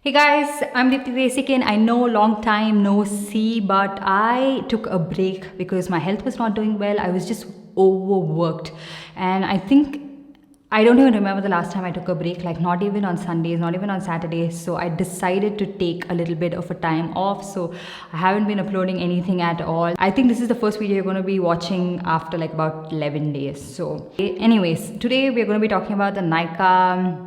Hey guys, I'm Deepthi Desikan. I know long time no see, but I took a break because my health was not doing well. I was just overworked. And I don't even remember the last time I took a break, like not even on Sundays, not even on Saturdays. So I decided to take a little bit of a time off. So I haven't been uploading anything at all. I think this is the first video you're going to be watching after like about 11 days. So anyways, today we're going to be talking about the Nykaa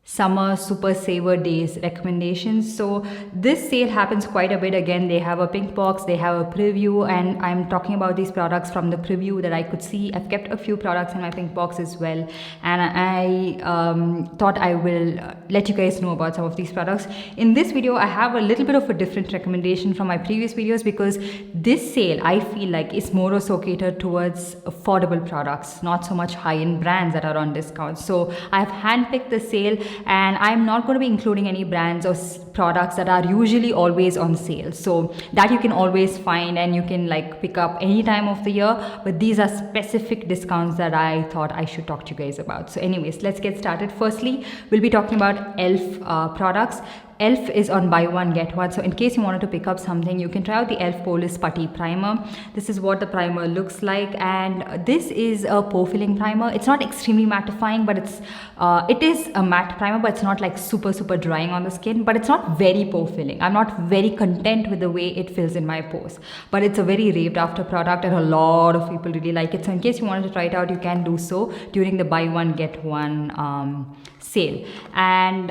summer super saver days recommendations. So this sale happens quite a bit. Again, they have a pink box, they have a preview, and I'm talking about these products from the preview that I could see. I've kept a few products in my pink box as well, and I thought I will let you guys know about some of these products. In this video I have a little bit of a different recommendation from my previous videos because this sale I feel like is more so catered towards affordable products, not so much high-end brands that are on discount. So I've handpicked the sale, and I'm not going to be including any brands or products that are usually always on sale, so that you can always find and you can like pick up any time of the year. But these are specific discounts that I thought I should talk to you guys about. So anyways, let's get started. Firstly, we'll be talking about elf products. Elf is on buy one get one, so in case you wanted to pick up something, you can try out the Elf Polish Putty Primer. This is what the primer looks like, and this is a pore filling primer. It's not extremely mattifying, but it is a matte primer, but it's not like super drying on the skin, but it's not very pore filling. I'm not very content with the way it fills in my pores, but it's a very raved after product and a lot of people really like it. So in case you wanted to try it out, you can do so during the buy one get one sale, and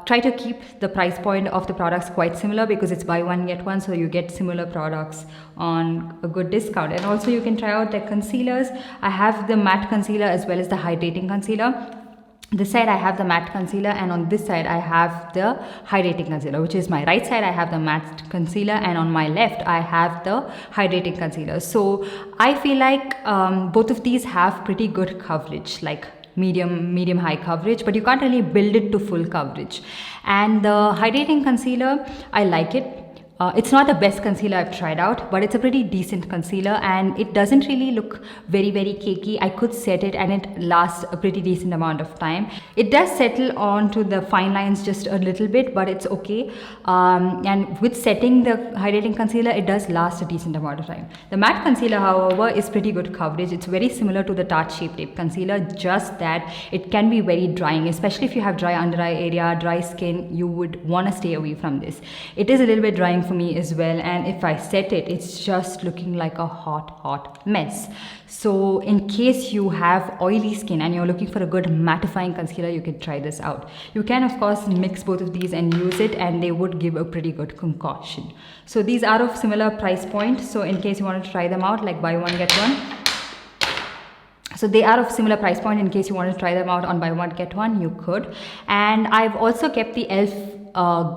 try to keep the price point of the products quite similar because it's buy one get one, so you get similar products on a good discount. And also you can try out their concealers. I have the matte concealer as well as the hydrating concealer. This side I have the matte concealer, and on this side I have the hydrating concealer, which is my right side. I have the matte concealer, and on my left I have the hydrating concealer. So I feel like both of these have pretty good coverage, like medium high coverage, but you can't really build it to full coverage. And the hydrating concealer, I like it. It's not the best concealer I've tried out, but it's a pretty decent concealer, and it doesn't really look very cakey. I could set it and it lasts a pretty decent amount of time. It does settle onto the fine lines just a little bit, but it's okay. And with setting the hydrating concealer, it does last a decent amount of time. The matte concealer, however, is pretty good coverage. It's very similar to the Tarte Shape Tape concealer, just that it can be very drying, especially if you have dry under eye area, dry skin. You would want to stay away from this. It is a little bit drying for me as well, and if I set it, it's just looking like a hot mess. So in case you have oily skin and you're looking for a good mattifying concealer, you can try this out. You can of course mix both of these and use it, and they would give a pretty good concoction. So these are of similar price point, so in case you want to try them out, like buy one get one. So they are of similar price point. In case you want to try them out on buy one get one, you could. And I've also kept the elf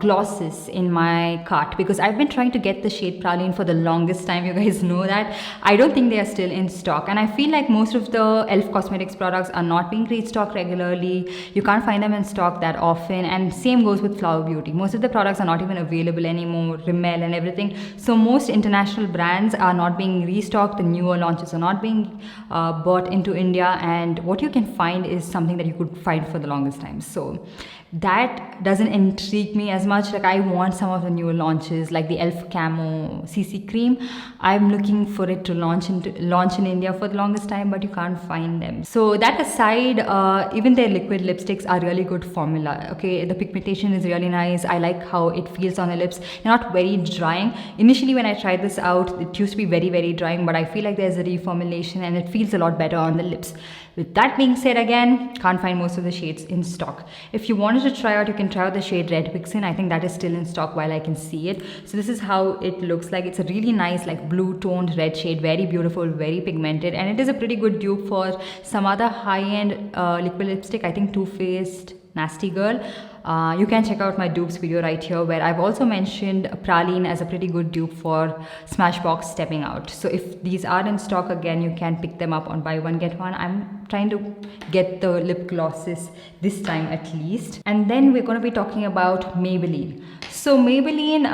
glosses in my cart because I've been trying to get the shade Praline for the longest time. You guys know that. I don't think they are still in stock, and I feel like most of the elf cosmetics products are not being restocked regularly. You can't find them in stock that often, and same goes with Flower Beauty. Most of the products are not even available anymore, Rimmel and everything. So most international brands are not being restocked. The newer launches are not being bought into India, and what you can find is something that you could find for the longest time. So that doesn't intrigue me as much. Like, I want some of the newer launches, like the elf camo CC cream. I'm looking for it to launch in India for the longest time, but you can't find them. So that aside, even their liquid lipsticks are really good formula. Okay, the pigmentation is really nice. I like how it feels on the lips. They're not very drying. Initially when I tried this out, it used to be very drying, but I feel like there's a reformulation and it feels a lot better on the lips. With that being said, again, can't find most of the shades in stock. If you wanted to try out, you can try out the shade Red Vixen. I think that is still in stock while I can see it. So this is how it looks like. It's a really nice like blue toned red shade, very beautiful, very pigmented, and it is a pretty good dupe for some other high-end liquid lipstick. I think Too Faced Nasty Girl. You can check out my dupes video right here, where I've also mentioned Praline as a pretty good dupe for Smashbox Stepping Out. So if these are in stock, again, you can pick them up on buy one get one. I'm trying to get the lip glosses this time at least. And then we're going to be talking about Maybelline. So Maybelline,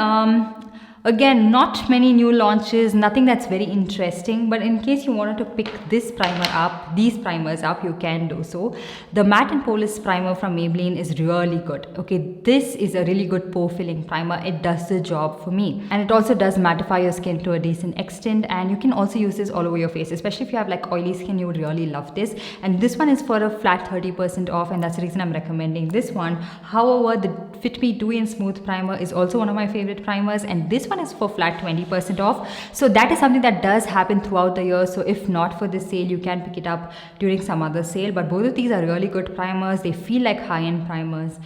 Again, not many new launches, nothing that's very interesting, but in case you wanted to pick this primer up, these primers up, you can do so. The Matte and Poreless primer from Maybelline is really good. Okay, this is a really good pore filling primer. It does the job for me. And it also does mattify your skin to a decent extent, and you can also use this all over your face, especially if you have like oily skin, you would really love this. And this one is for a flat 30% off, and that's the reason I'm recommending this one. However, the Fit Me Dewy and Smooth primer is also one of my favorite primers, and this one is for flat 20% off. So that is something that does happen throughout the year. So if not for this sale, you can pick it up during some other sale. But both of these are really good primers. They feel like high-end primers.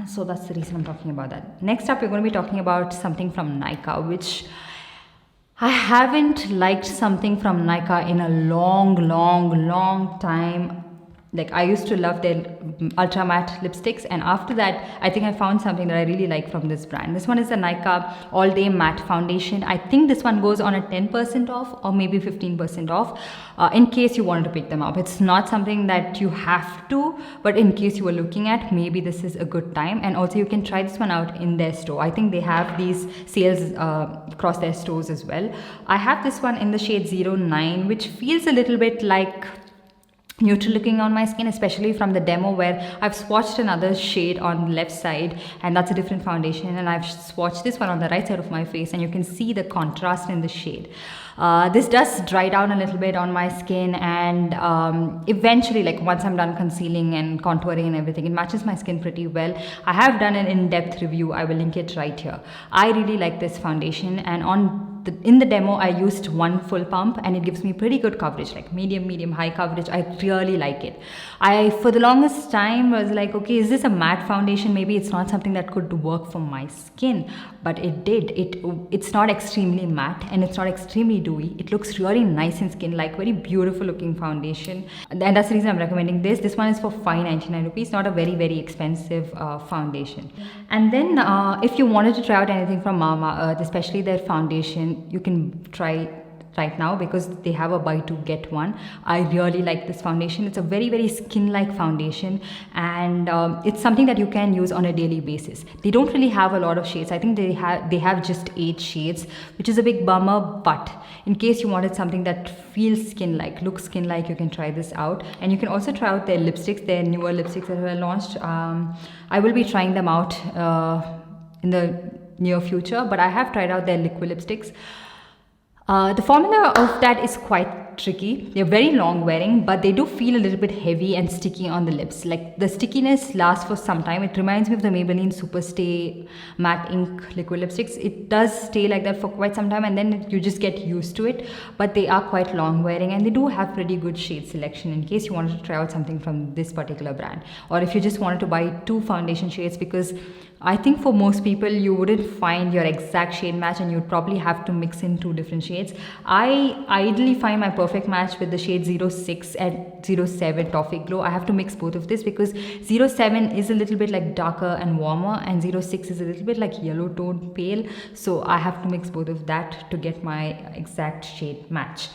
So that's the reason I'm talking about that. Next up, we're going to be talking about something from Nykaa, which I haven't liked something from Nykaa in a long time. Like, I used to love their ultra matte lipsticks, and after that I think I found something that I really like from this brand. This one is the Nykaa All Day Matte Foundation. I think this one goes on a 10% off or maybe 15% off, in case you wanted to pick them up. It's not something that you have to, but in case you were looking at, maybe this is a good time. And also you can try this one out in their store. I think they have these sales across their stores as well. I have this one in the shade 09, which feels a little bit like neutral looking on my skin, especially from the demo where I've swatched another shade on the left side, and that's a different foundation, and I've swatched this one on the right side of my face, and you can see the contrast in the shade. This does dry down a little bit on my skin, and eventually, like once I'm done concealing and contouring and everything, it matches my skin pretty well. I have done an in-depth review. I will link it right here. I really like this foundation, and in the demo I used one full pump, and it gives me pretty good coverage, like medium high coverage. I really like it. I for the longest time was like, okay, is this a matte foundation? Maybe it's not something that could work for my skin, but it did. It's not extremely matte and it's not extremely dewy. It looks really nice in skin, like very beautiful looking foundation, and that's the reason I'm recommending this. This one is for 599 rupees, not a very expensive foundation. And then if you wanted to try out anything from Mamaearth, especially their foundation, you can try right now because they have a buy two get one. I really like this foundation. It's a very skin-like foundation, and it's something that you can use on a daily basis. They don't really have a lot of shades. I think they have just 8 shades, which is a big bummer, but in case you wanted something that feels skin-like, looks skin-like, you can try this out. And you can also try out their lipsticks, their newer lipsticks that were launched. I will be trying them out in the near future, but I have tried out their liquid lipsticks. The formula of that is quite tricky. They're very long wearing, but they do feel a little bit heavy and sticky on the lips. Like, the stickiness lasts for some time. It reminds me of the Maybelline Superstay Matte Ink liquid lipsticks. It does stay like that for quite some time, and then you just get used to it. But they are quite long wearing, and they do have pretty good shade selection in case you wanted to try out something from this particular brand, or if you just wanted to buy 2 foundation shades, because I think for most people you wouldn't find your exact shade match, and you'd probably have to mix in 2 different shades. I ideally find my perfect match with the shade 06 and 07 Toffee Glow. I have to mix both of this because 07 is a little bit like darker and warmer, and 06 is a little bit like yellow toned pale. So I have to mix both of that to get my exact shade match.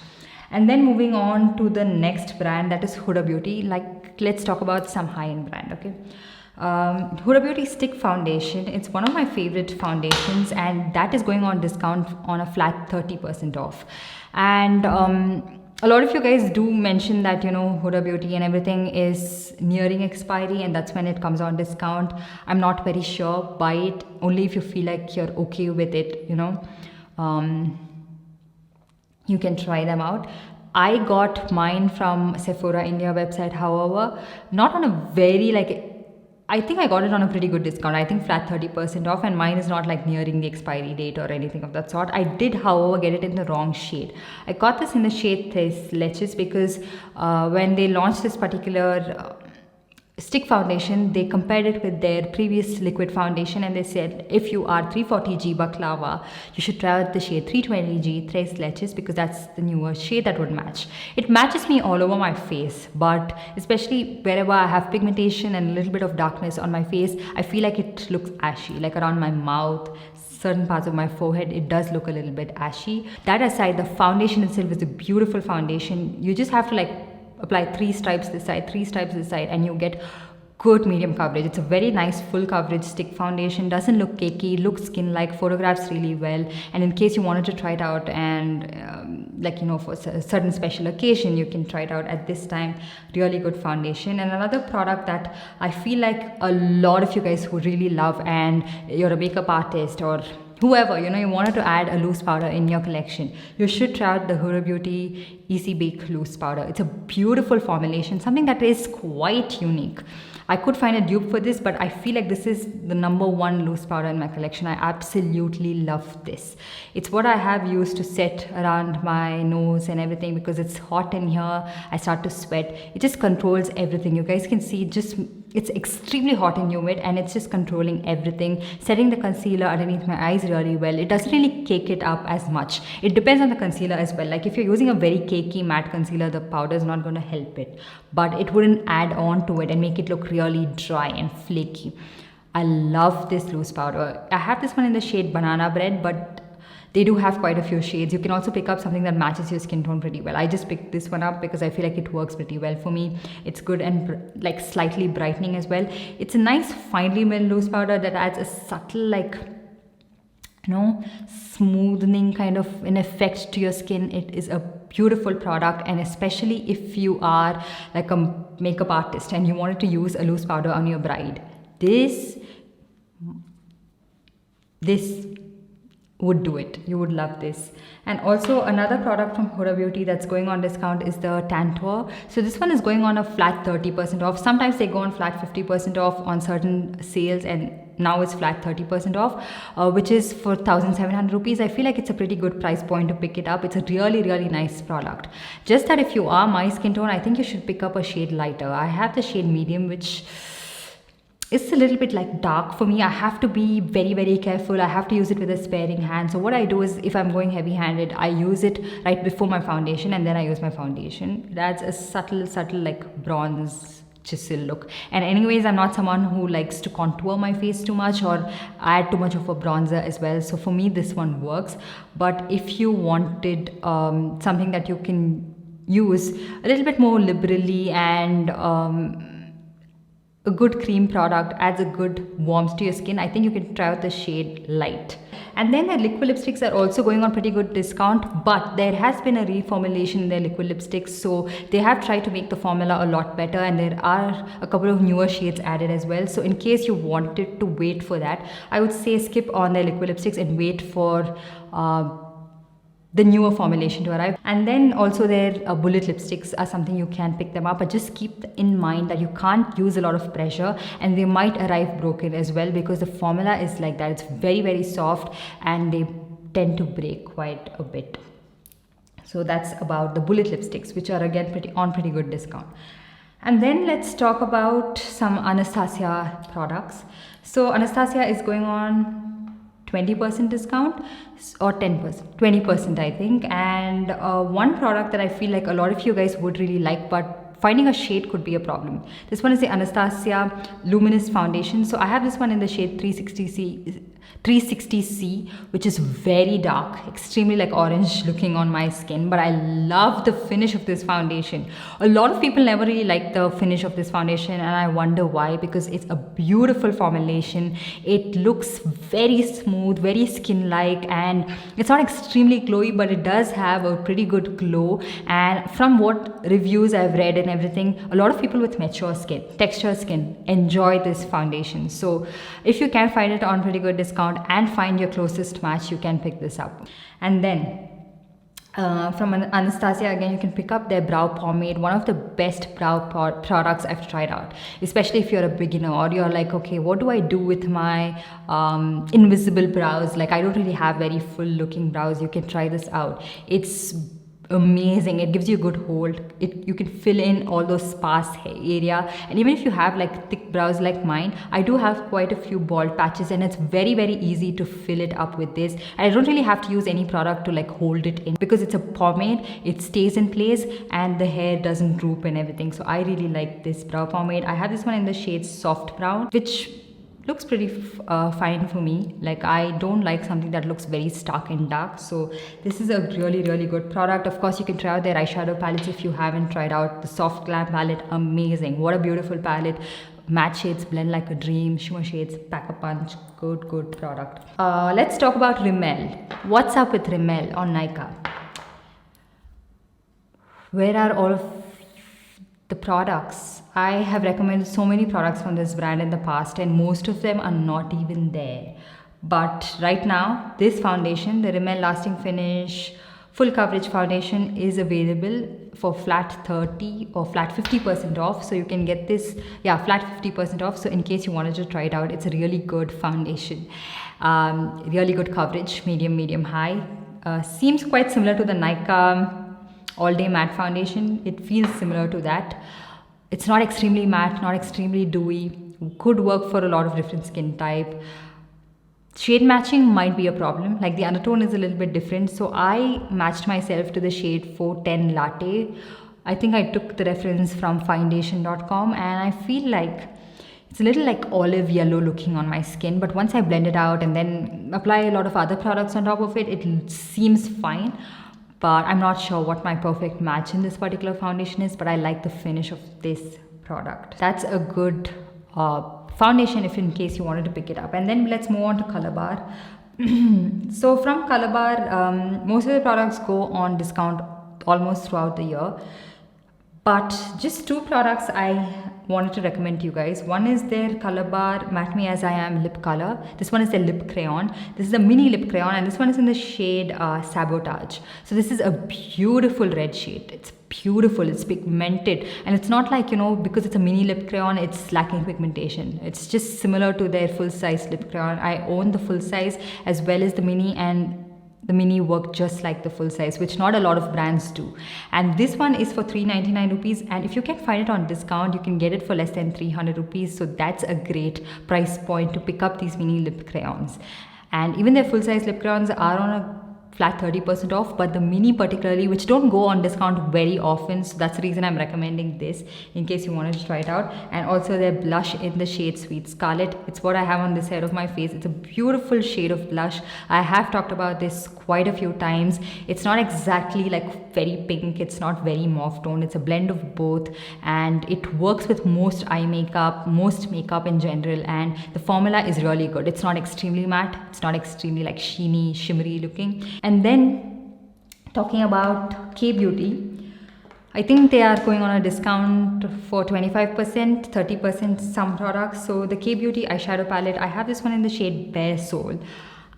And then moving on to the next brand, that is Huda Beauty. Like, let's talk about some high-end brand, okay? Huda Beauty Stick Foundation. It's one of my favorite foundations, and that is going on discount on a flat 30% off. And a lot of you guys do mention that, you know, Huda Beauty and everything is nearing expiry, and that's when it comes on discount. I'm not very sure. Buy it only if you feel like you're okay with it, you know. You can try them out. I got mine from Sephora India website, however, not on a very, like, I think I got it on a pretty good discount. I think flat 30% off, and mine is not like nearing the expiry date or anything of that sort. I did, however, get it in the wrong shade. I got this in the shade Tres Leches because when they launched this particular stick foundation, they compared it with their previous liquid foundation, and they said if you are 340G Baklava, you should try out the shade 320G Tres Leches because that's the newer shade that would match. It matches me all over my face, but especially wherever I have pigmentation and a little bit of darkness on my face, I feel like it looks ashy, like around my mouth, certain parts of my forehead, it does look a little bit ashy. That aside, the foundation itself is a beautiful foundation. You just have to like apply 3 stripes this side, 3 stripes this side, and you get good medium coverage. It's a very nice full coverage stick foundation, doesn't look cakey, looks skin like, photographs really well. And in case you wanted to try it out and like, you know, for a certain special occasion, you can try it out at this time. Really good foundation. And another product that I feel like a lot of you guys who really love, and you're a makeup artist or whoever, you know, you wanted to add a loose powder in your collection, you should try out the Huda Beauty Easy Bake Loose Powder. It's a beautiful formulation, something that is quite unique. I could find a dupe for this, but I feel like this is the #1 loose powder in my collection. I absolutely love this. It's what I have used to set around my nose and everything, because it's hot in here. I start to sweat. It just controls everything. You guys can see it's extremely hot and humid, and it's just controlling everything, setting the concealer underneath my eyes really well. It doesn't really cake it up as much. It depends on the concealer as well. Like if you're using a very cakey matte concealer, the powder is not going to help it, but it wouldn't add on to it and make it look really dry and flaky. I love this loose powder. I have this one in the shade Banana Bread, but they do have quite a few shades. You can also pick up something that matches your skin tone pretty well. I just picked this one up because I feel like it works pretty well for me. It's good and like slightly brightening as well. It's a nice finely milled loose powder that adds a subtle, like, you know, smoothing kind of an effect to your skin. It is a beautiful product, and especially if you are like a makeup artist and you wanted to use a loose powder on your bride, this would do it. You would love this. And also another product from Huda Beauty that's going on discount is the Tantour. So this one is going on a flat 30% off. Sometimes they go on flat 50% off on certain sales, and now it's flat 30% off, which is for 1,700 rupees. I feel like it's a pretty good price point to pick it up. It's a really, really nice product. Just that if you are my skin tone, I think you should pick up a shade lighter. I have the shade medium, which it's a little bit like dark for me. I have to be very, very careful. I have to use it with a sparing hand. So what I do is, if I'm going heavy handed, I use it right before my foundation, and then I use my foundation. That's a subtle like bronze chisel look. And anyways, I'm not someone who likes to contour my face too much or add too much of a bronzer as well. So for me, this one works. But if you wanted something that you can use a little bit more liberally, and a good cream product adds a good warmth to your skin, I think you can try out the shade Light. And then their liquid lipsticks are also going on pretty good discount, but there has been a reformulation in their liquid lipsticks, so they have tried to make the formula a lot better, and there are a couple of newer shades added as well. So in case you wanted to wait for that, I would say skip on their liquid lipsticks and wait for the newer formulation to arrive. And then also their bullet lipsticks are something you can pick them up, but just keep in mind that you can't use a lot of pressure, and they might arrive broken as well, because the formula is like that. It's very, very soft, and they tend to break quite a bit. So that's about the bullet lipsticks, which are again pretty good discount. And then let's talk about some Anastasia products. So Anastasia is going on 20% discount or 10%, 20% I think. And one product that I feel like a lot of you guys would really like, but finding a shade could be a problem. This one is the Anastasia Luminous Foundation. So I have this one in the shade 360C, which is very dark, extremely like orange looking on my skin, but I love the finish of this foundation. A lot of people never really like the finish of this foundation, and I wonder why, because it's a beautiful formulation. It looks very smooth, very skin-like, and it's not extremely glowy, but it does have a pretty good glow. And from what reviews I've read and everything, a lot of people with mature skin, texture skin, enjoy this foundation. So if you can find it on pretty good discount and find your closest match, you can pick this up. And then from Anastasia, again, you can pick up their brow pomade, one of the best brow products I've tried out, especially if you're a beginner or you're like, okay, what do I do with my invisible brows? Like, I don't really have very full looking brows. You can try this out. It's amazing. It gives you a good hold. You can fill in all those sparse area, and even if you have like thick brows like mine, I do have quite a few bald patches, and it's very, very easy to fill it up with this. I don't really have to use any product to like hold it in, because it's a pomade. It stays in place and the hair doesn't droop and everything. So I really like this brow pomade. I have this one in the shade Soft Brown, which looks pretty fine for me. Like, I don't like something that looks very stark and dark, so this is a really, really good product. Of course, you can try out their eyeshadow palettes if you haven't tried out the Soft Glam palette. Amazing. What a beautiful palette. Matte shades blend like a dream. Shimmer shades pack a punch. Good product. Let's talk about Rimmel. What's up with Rimmel on Nykaa? Where are all of the products? I have recommended so many products from this brand in the past, and most of them are not even there. But right now, this foundation, the Rimmel Lasting Finish Full Coverage Foundation, is available for flat 30 or flat 50% off. So you can get this, flat 50% off. So in case you wanted to try it out, it's a really good foundation. Really good coverage, medium, high. Seems quite similar to the Nykaa All Day Matte Foundation. It feels similar to that. It's not extremely matte, not extremely dewy. Could work for a lot of different skin type. Shade matching might be a problem, like the undertone is a little bit different. So I matched myself to the shade 410 Latte. I think I took the reference from foundation.com, and I feel like it's a little like olive yellow looking on my skin. But once I blend it out and then apply a lot of other products on top of it, it seems fine. But I'm not sure what my perfect match in this particular foundation is, but I like the finish of this product. That's a good foundation if in case you wanted to pick it up. And then let's move on to Color Bar. So from Color Bar, most of the products go on discount almost throughout the year. But just two products I wanted to recommend to you guys. One is their Color Bar Matte Me As I Am lip color. This one is their lip crayon. This is a mini lip crayon, and this one is in the shade Sabotage. So this is a beautiful red shade. It's beautiful, it's pigmented, and it's not like, because it's a mini lip crayon, it's lacking pigmentation. It's just similar to their full size lip crayon. I own the full size as well as the mini, and the mini work just like the full size, which not a lot of brands do. And this one is for 399 rupees, and if you can find it on discount, you can get it for less than 300 rupees. So that's a great price point to pick up these mini lip crayons. And even their full size lip crayons are on a flat 30% off, but the mini particularly, which don't go on discount very often, so that's the reason I'm recommending this in case you wanted to try it out. And also their blush in the shade Sweet Scarlet. It's what I have on this side of my face. It's a beautiful shade of blush. I have talked about this quite a few times. It's not exactly like very pink, it's not very mauve tone, it's a blend of both, and it works with most eye makeup, most makeup in general, and the formula is really good. It's not extremely matte, it's not extremely like sheeny, shimmery looking. And then talking about K-Beauty, I think they are going on a discount for 25%, 30% some products. So the K-Beauty eyeshadow palette, I have this one in the shade Bare Soul.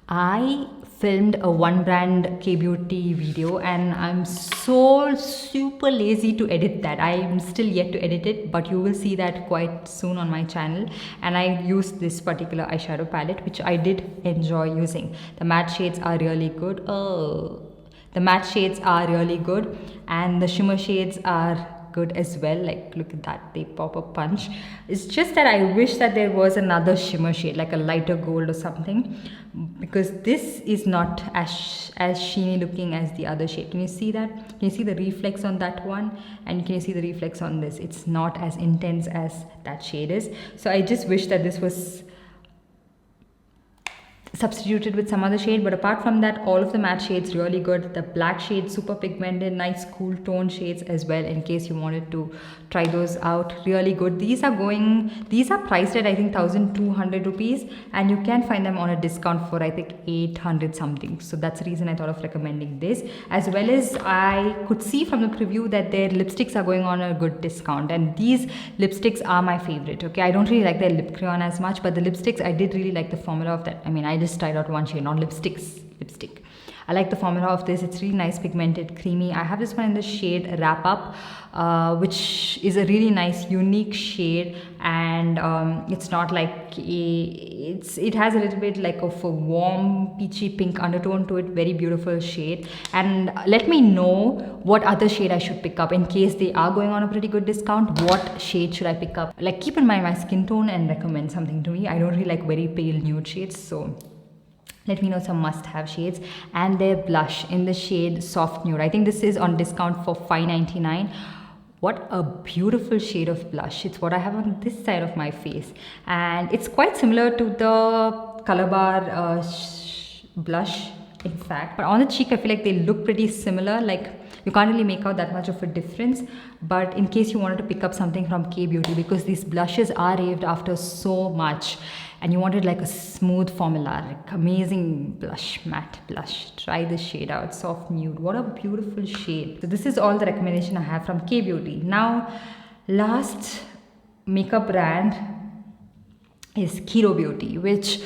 I filmed a one brand K-Beauty video, and I'm so super lazy to edit that. I'm still yet to edit it, but you will see that quite soon on my channel. And I used this particular eyeshadow palette, which I did enjoy using. The matte shades are really good. The matte shades are really good, and the shimmer shades are good as well. Like, look at that, they pop a punch. It's just that I wish that there was another shimmer shade, like a lighter gold or something, because this is not as sheeny looking as the other shade. Can you see that? Can you see the reflex on that one, and can you see the reflex on this? It's not as intense as that shade is. So I just wish that this was substituted with some other shade. But apart from that, all of the matte shades really good. The black shade, super pigmented, nice cool tone shades as well, in case you wanted to try those out, really good. These are priced at I think 1200 rupees, and you can find them on a discount for I think 800 something. So that's the reason I thought of recommending this. As well as I could see from the preview that their lipsticks are going on a good discount, and these lipsticks are my favorite. Okay, I don't really like their lip crayon as much, but the lipsticks, I did really like the formula of that. I mean, I just tried out one shade, not lipstick. I like the formula of this. It's really nice, pigmented, creamy. I have this one in the shade Wrap Up, which is a really nice, unique shade, and it's not like it has a little bit like of a warm peachy pink undertone to it. Very beautiful shade. And let me know what other shade I should pick up in case they are going on a pretty good discount. What shade should I pick up? Like, keep in mind my skin tone and recommend something to me. I don't really like very pale nude shades, so let me know some must-have shades. And their blush in the shade Soft Nude. I think this is on discount for $5.99. What a beautiful shade of blush. It's what I have on this side of my face. And it's quite similar to the Color Bar blush, in fact. But on the cheek, I feel like they look pretty similar. Like, you can't really make out that much of a difference. But in case you wanted to pick up something from K Beauty, because these blushes are raved after so much, and you wanted like a smooth formula, like amazing blush, matte blush, try this shade out, Soft Nude. What a beautiful shade. So this is all the recommendation I have from K Beauty. Now, last makeup brand is Kiehl Beauty, which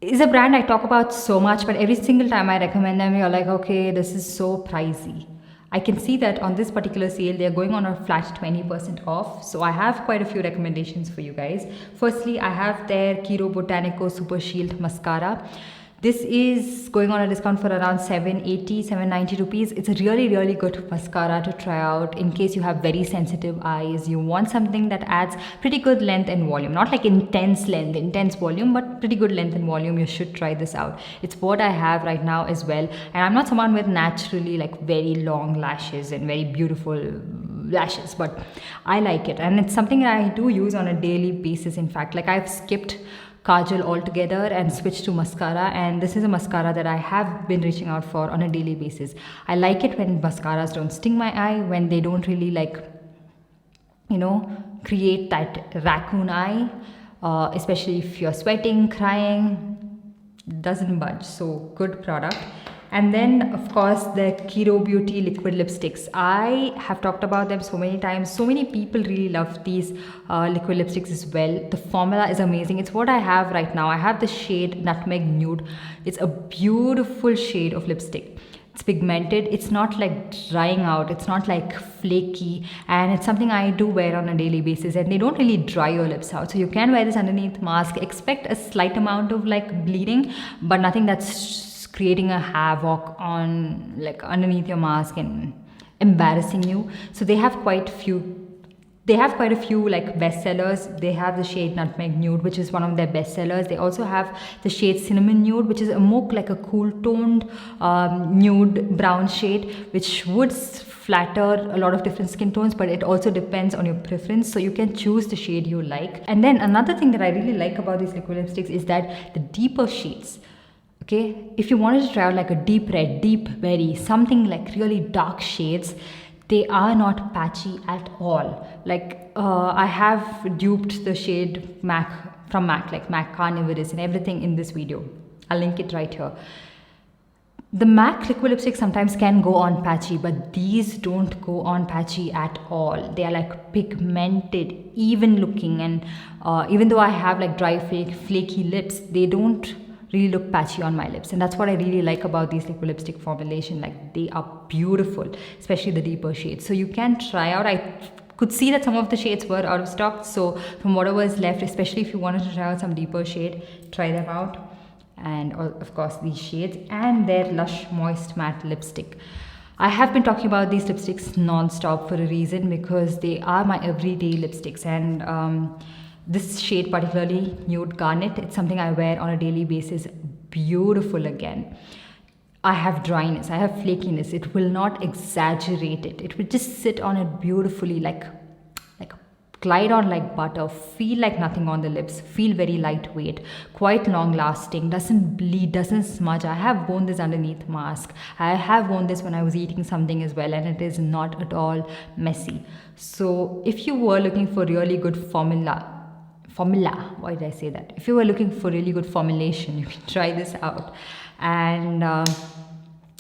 is a brand I talk about so much, but every single time I recommend them, you're like, okay, this is so pricey. I can see that on this particular sale, they're going on a flat 20% off. So I have quite a few recommendations for you guys. Firstly, I have their Kiehl Botanico Super Shield Mascara. This is going on a discount for around 780, 790 rupees. It's a really, really good mascara to try out in case you have very sensitive eyes. You want something that adds pretty good length and volume. Not like intense length, intense volume, but pretty good length and volume. You should try this out. It's what I have right now as well. And I'm not someone with naturally like very long lashes and very beautiful lashes, but I like it. And it's something that I do use on a daily basis. In fact, like I've skipped kajal altogether and switch to mascara, and this is a mascara that I have been reaching out for on a daily basis. I like it when mascaras don't sting my eye, when they don't really like, you know, create that raccoon eye, especially if you're sweating, crying, doesn't budge. So good product. And then of course the Kiehl Beauty liquid lipsticks. I have talked about them so many times. So many people really love these liquid lipsticks as well. The formula is amazing. It's what I have right now. I have the shade Nutmeg Nude. It's a beautiful shade of lipstick. It's pigmented. It's not like drying out. It's not like flaky, and it's something I do wear on a daily basis, and they don't really dry your lips out. So you can wear this underneath mask. Expect a slight amount of like bleeding, but nothing that's creating a havoc on like underneath your mask and embarrassing you. So they have quite a few like bestsellers. They have the shade Nutmeg Nude, which is one of their bestsellers. They also have the shade Cinnamon Nude, which is a more like a cool toned nude brown shade, which would flatter a lot of different skin tones, but it also depends on your preference. So you can choose the shade you like. And then another thing that I really like about these liquid lipsticks is that the deeper shades, okay, if you wanted to try out like a deep red, deep berry, something like really dark shades, they are not patchy at all. Like I have duped the shade MAC from MAC, like MAC Carnivorous and everything in this video. I'll link it right here. The MAC liquid lipstick sometimes can go on patchy, but these don't go on patchy at all. They are like pigmented, even looking, and even though I have like dry, flaky lips, they don't really look patchy on my lips. And that's what I really like about these liquid lipstick formulation. Like they are beautiful, especially the deeper shades. So you can try out. I could see that some of the shades were out of stock, so from whatever is left, especially if you wanted to try out some deeper shade, try them out. And of course these shades and their Lush Moist Matte Lipstick. I have been talking about these lipsticks non-stop for a reason, because they are my everyday lipsticks. And this shade particularly, Nude Garnet, it's something I wear on a daily basis. Beautiful again. I have dryness, I have flakiness. It will not exaggerate it. It will just sit on it beautifully, like glide on like butter, feel like nothing on the lips, feel very lightweight, quite long lasting, doesn't bleed, doesn't smudge. I have worn this underneath mask. I have worn this when I was eating something as well, and it is not at all messy. So if you were looking for really good formula, why did I say that? If you were looking for really good formulation, you can try this out. And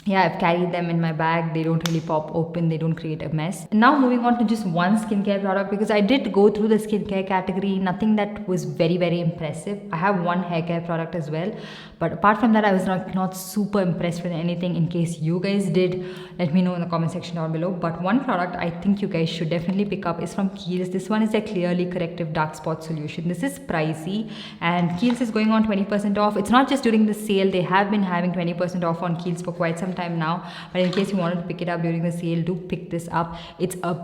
yeah, I've carried them in my bag. They don't really pop open. They don't create a mess. Now moving on to just one skincare product, because I did go through the skincare category. Nothing that was very, very impressive. I have one hair care product as well. But apart from that, I was not super impressed with anything. In case you guys did, let me know in the comment section down below. But one product I think you guys should definitely pick up is from Kiehl's. This one is a Clearly Corrective Dark Spot Solution. This is pricey, and Kiehl's is going on 20% off. It's not just during the sale. They have been having 20% off on Kiehl's for quite some time now, but in case you wanted to pick it up during the sale, do pick this up. It's a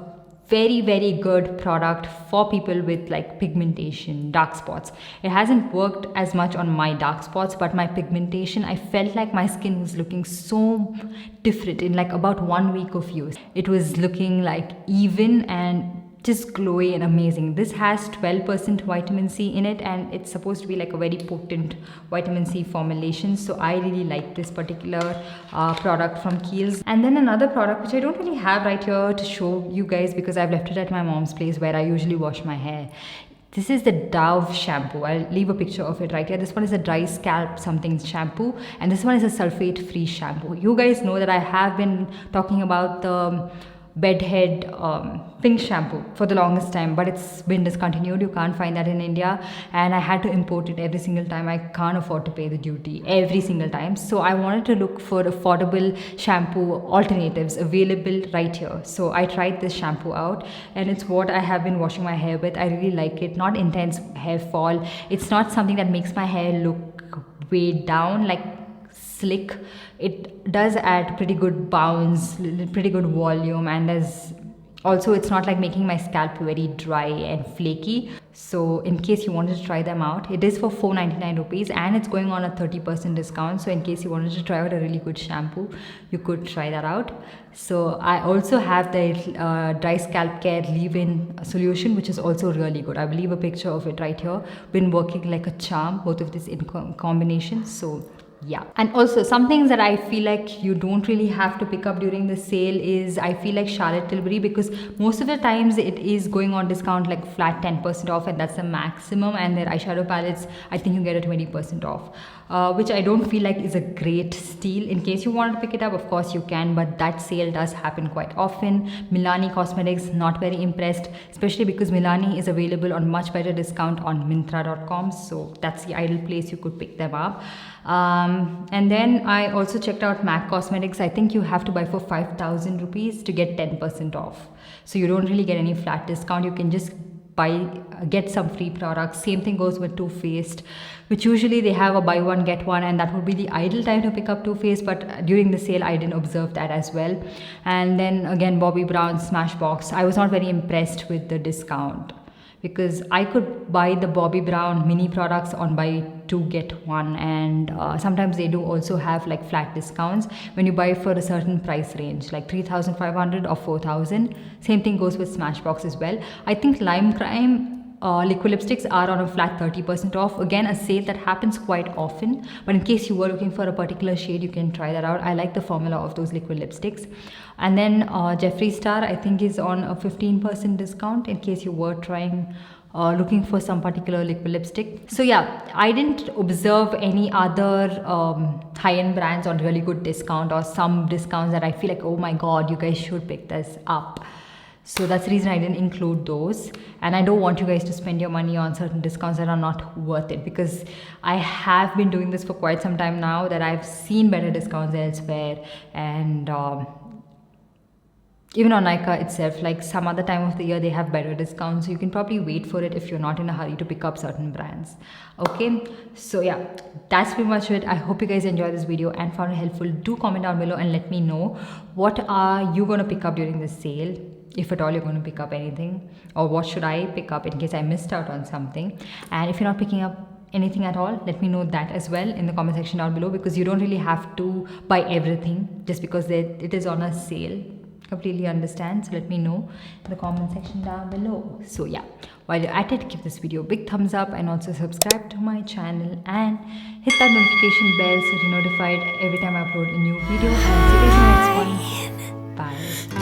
very, very good product for people with like pigmentation, dark spots. It hasn't worked as much on my dark spots, but my pigmentation, I felt like my skin was looking so different in like about 1 week of use. It was looking like even and just glowy and amazing. This has 12% vitamin C in it, and it's supposed to be like a very potent vitamin C formulation. So I really like this particular product from Kiehl's. And then another product which I don't really have right here to show you guys because I've left it at my mom's place where I usually wash my hair. This is the Dove shampoo. I'll leave a picture of it right here. This one is a dry scalp something shampoo, and this one is a sulfate free shampoo. You guys know that I have been talking about the bedhead pink shampoo for the longest time, but it's been discontinued. You can't find that in India, and I had to import it every single time. I can't afford to pay the duty every single time, so I wanted to look for affordable shampoo alternatives available right here. So I tried this shampoo out, and it's what I have been washing my hair with. I really like it. Not intense hair fall. It's not something that makes my hair look weighed down, like slick. It does add pretty good bounce, pretty good volume, and there's also, it's not like making my scalp very dry and flaky. So in case you wanted to try them out, it is for 499 rupees, and it's going on a 30% discount. So in case you wanted to try out a really good shampoo, you could try that out. So I also have the dry scalp care leave-in solution, which is also really good. I will leave a picture of it right here. Been working like a charm, both of this in combination. So yeah. And also some things that I feel like you don't really have to pick up during the sale is, I feel like Charlotte Tilbury, because most of the times it is going on discount, like flat 10% off, and that's the maximum. And their eyeshadow palettes, I think you get a 20% off, which I don't feel like is a great steal. In case you want to pick it up, of course you can, but that sale does happen quite often. Milani Cosmetics, not very impressed, especially because Milani is available on much better discount on Myntra.com. So that's the ideal place you could pick them up. And then I also checked out MAC Cosmetics. I think you have to buy for 5,000 rupees to get 10% off. So you don't really get any flat discount. You can just get some free products. Same thing goes with Too Faced, which usually they have a buy one get one, and that would be the ideal time to pick up Too Faced, but during the sale I didn't observe that as well. And then again, Bobbi Brown Smashbox. I was not very impressed with the discount, because I could buy the Bobbi Brown mini products on buy two get one, and sometimes they do also have like flat discounts when you buy for a certain price range, like 3,500 or 4,000. Same thing goes with Smashbox as well. I think Lime Crime liquid lipsticks are on a flat 30% off. Again, a sale that happens quite often, but in case you were looking for a particular shade, you can try that out. I like the formula of those liquid lipsticks. And then Jeffree Star, I think, is on a 15% discount in case you were trying looking for some particular liquid lipstick. So yeah, I didn't observe any other high-end brands on really good discount, or some discounts that I feel like, oh my god, you guys should pick this up. So that's the reason I didn't include those, and I don't want you guys to spend your money on certain discounts that are not worth it, because I have been doing this for quite some time now, that I've seen better discounts elsewhere. And even on Nykaa itself, like some other time of the year, they have better discounts. So you can probably wait for it if you're not in a hurry to pick up certain brands. Okay, so yeah, that's pretty much it. I hope you guys enjoyed this video and found it helpful. Do comment down below and let me know, what are you going to pick up during the sale, if at all you're going to pick up anything, or what should I pick up in case I missed out on something. And if you're not picking up anything at all, let me know that as well in the comment section down below, because you don't really have to buy everything just because it is on a sale. Completely understand. So let me know in the comment section down below. So yeah, while you're at it, give this video a big thumbs up, and also subscribe to my channel and hit that notification bell so you're notified every time I upload a new video. And see you guys in the next one. Bye.